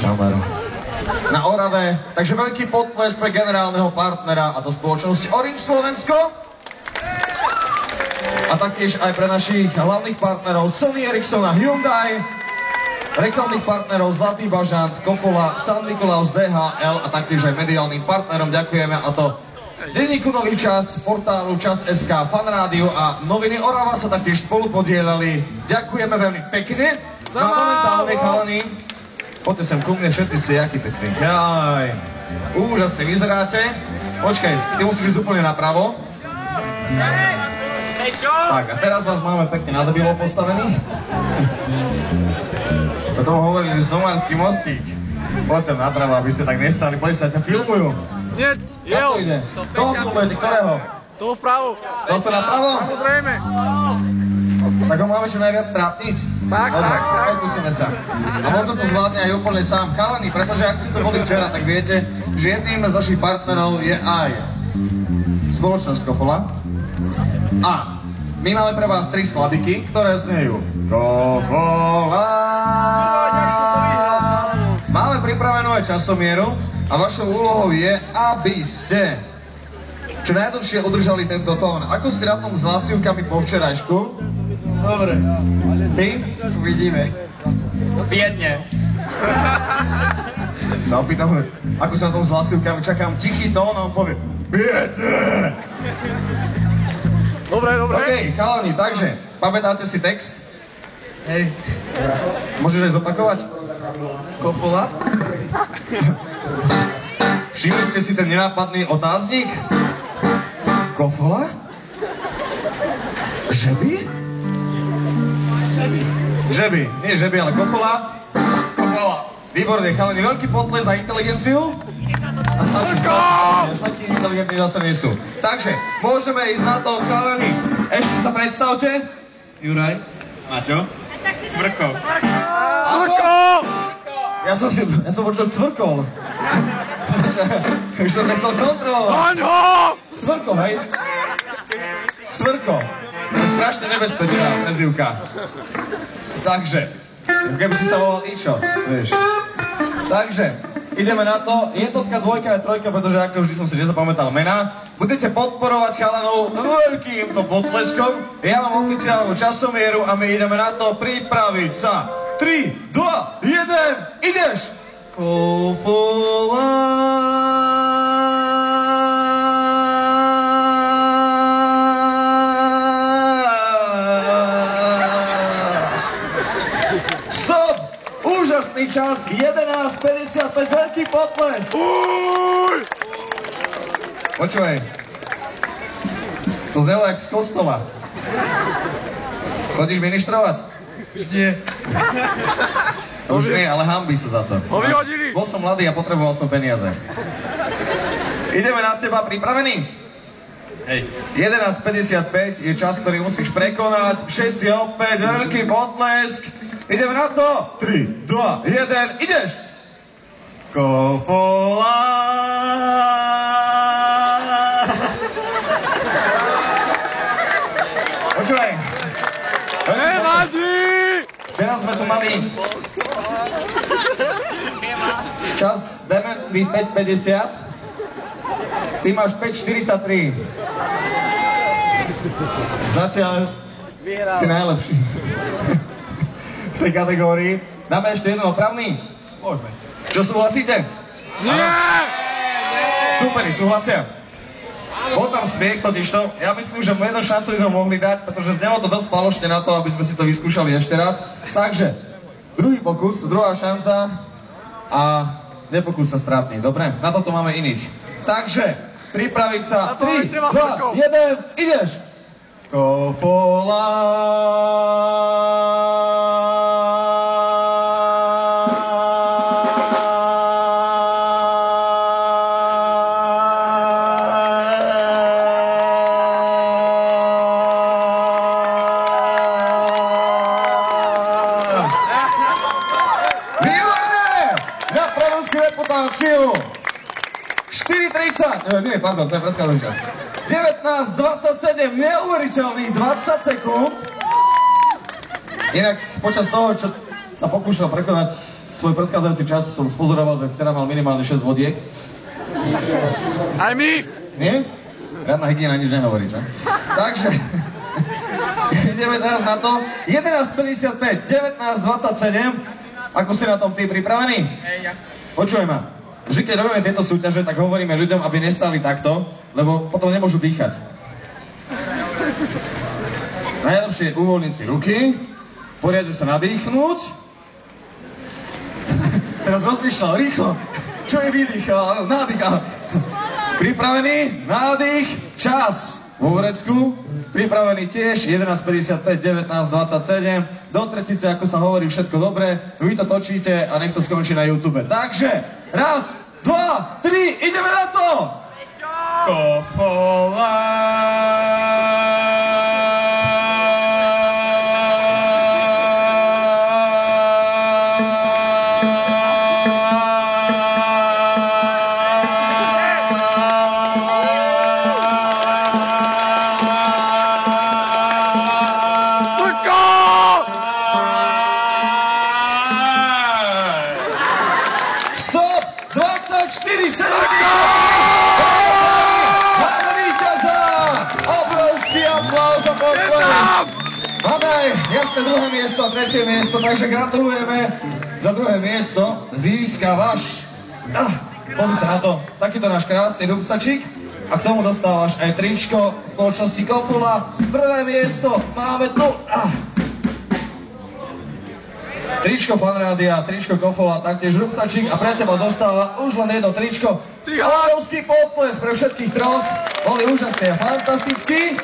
Šamer. Na Orave. Takže veľký potlesk pre generálneho partnera a do spoločnosti Orange Slovensko. A taktiež aj pre našich hlavných partnerov Sony Ericsson a Hyundai. Reklamných partnerov Zlatý bažant, Kofola, San Nikolaus, DHL a taktiež aj mediálnym partnerom ďakujeme, a to denníku Nový čas, portálu Čas.sk, Fanrádiu a noviny Orava sa taktiež spolu podielali. Ďakujeme veľmi pekne. No a momentálne, chalani, poďte sem ku mne, všetci ste jaký pekný. Jaj, úžasne vyzeráte. Počkaj, ty musíš ísť úplne napravo. Tak, a teraz vás máme pekne na debilo postavený. O tom hovorili, že Somarský mostík. Poď sem napravo, aby ste tak nestali, poď sa, ťa filmujú. Nie, Kam to ide? Koho filmujete, ktorého? Tu vpravo. Toto napravo? Samozrejme. Tak ho máme čo najviac strátniť? Tak. Pokúsime sa. A možno to zvládne aj úplne sám. Chalani, pretože ak ste to boli včera, tak viete, že jedným z našich partnerov je aj spoločnosť Kofola. A my máme pre vás 3 slabiky, ktoré znejú Kofola. Máme pripravenú aj časomieru a vašou úlohou je, aby ste čo najdlhšie udržali tento tón. Ako ste na tom s hlasivkami po včerajšku? Dobre. Ty? Uvidíme. Biedne. Sa opýtam, ako sa na tom s hlasivkami, čakám tichý tón a on povie biedne. Dobre. OK, chalani, takže, pamätáte si text? Hej. Môžeš aj zopakovať? Kofola? Všimli ste si ten nenápadný otáznik? Kofola? Žeby? Žeby, nie žeby, ale Kofola? Kofola. Výborne, chalani, veľký potles za inteligenciu. A stačí, až takí inteligentní zase nie sú. Takže, môžeme ísť na to, chalani. Ešte sa predstavte. Juraj. Maťo. Cvrkol. Cvrkol! Ja som počul cvrkol. Už som nechcel kontrolovať. Aňo! Cvrkol, hej? Cvrkol. To je strašne nebezpečná prezývka. Takže, keby si sa volal Ičo, vieš. Takže, ideme na to. Jednotka, dvojka a trojka, pretože ako vždy som si nezapamätal mená. Budete podporovať chalanov veľkým to potleskom. Ja mám oficiálnu časomieru a my ideme na to pripraviť sa. 3, 2, 1, ideš! Kofola. Stop! Úžasný čas, 11:55, veľký potles! Počúvaj, to znelo jak z kostola. Chodíš ministrovať? Už nie. Už nie, ale hanbí sa za to. Ho vyhodili! Bol som mladý a potreboval som peniaze. Ideme na teba, pripravený? Hej. 11:55 je čas, ktorý musíš prekonať. Všetci opäť, veľký potlesk. Ideme na to. 3, 2, 1, ideš! Kofola. Počúvaj. Nevadí! Včera sme tu mali čas dementný 5:50. Ty máš 5:43. Zatiaľ si najlepší v tej kategórii. Dáme ešte jeden opravný? Môžeme. Čo súhlasíte? Nie! Superi, súhlasia? Bol tam smiech totižto. Ja myslím, že jednu šancu by sme mohli dať, pretože znelo to dosť falošne na to, aby sme si to vyskúšali ešte raz. Takže, druhý pokus, druhá šanca a nepokús sa strátniť, dobre? Na toto máme iných. Takže, pripraviť sa. 3, 2, 1, ideš! Kofola. Reputáciu 4:30, nie, pardon, to je predchádzajúci čas. 19:27, neuveriteľných 20 sekúnd. Inak počas toho, čo sa pokúšal prekonať svoj predchádzajúci čas som spozoroval, že včera mal minimálne 6 vodiek. Aj my! Nie? Radná hygiena nič nehovorí, čo? Takže, ideme teraz na to. 11.55, 19.27. Ako si na tom ty pripravený? Jasne. Počuj ma. Vždy, keď robíme tieto súťaže, tak hovoríme ľuďom, aby nestali takto, lebo potom nemôžu dýchať. Najlepšie je uvoľniť si ruky, poriadne sa nadýchnúť. Teraz rozmýšľal rýchlo, čo je výdych, nádych. Pripravený? Nádych, čas. Vo vrecku, pripravený tiež, 11.55, 19.27. Do tretice, ako sa hovorí, všetko dobre. Vy to točíte a nech to skončí na YouTube. Takže, raz, dva, tri, ideme na to! Kofola. Stop! 24 sekúnd! Máme víťaza! Obrovský aplauz a potlesk! Máme aj jasné druhé miesto a tretie miesto, takže gratulujeme. Za druhé miesto získavaš, pozri sa na to, takýto náš krásny rúbsačík a k tomu dostávaš aj tričko spoločnosti Kofula. Prvé miesto máme tu. Tričko Fanrádia, tričko Kofola, taktiež rúbsačík a pre teba zostáva už len jedno tričko. Obrovský potlesk pre všetkých troch. Boli úžasní a fantastickí.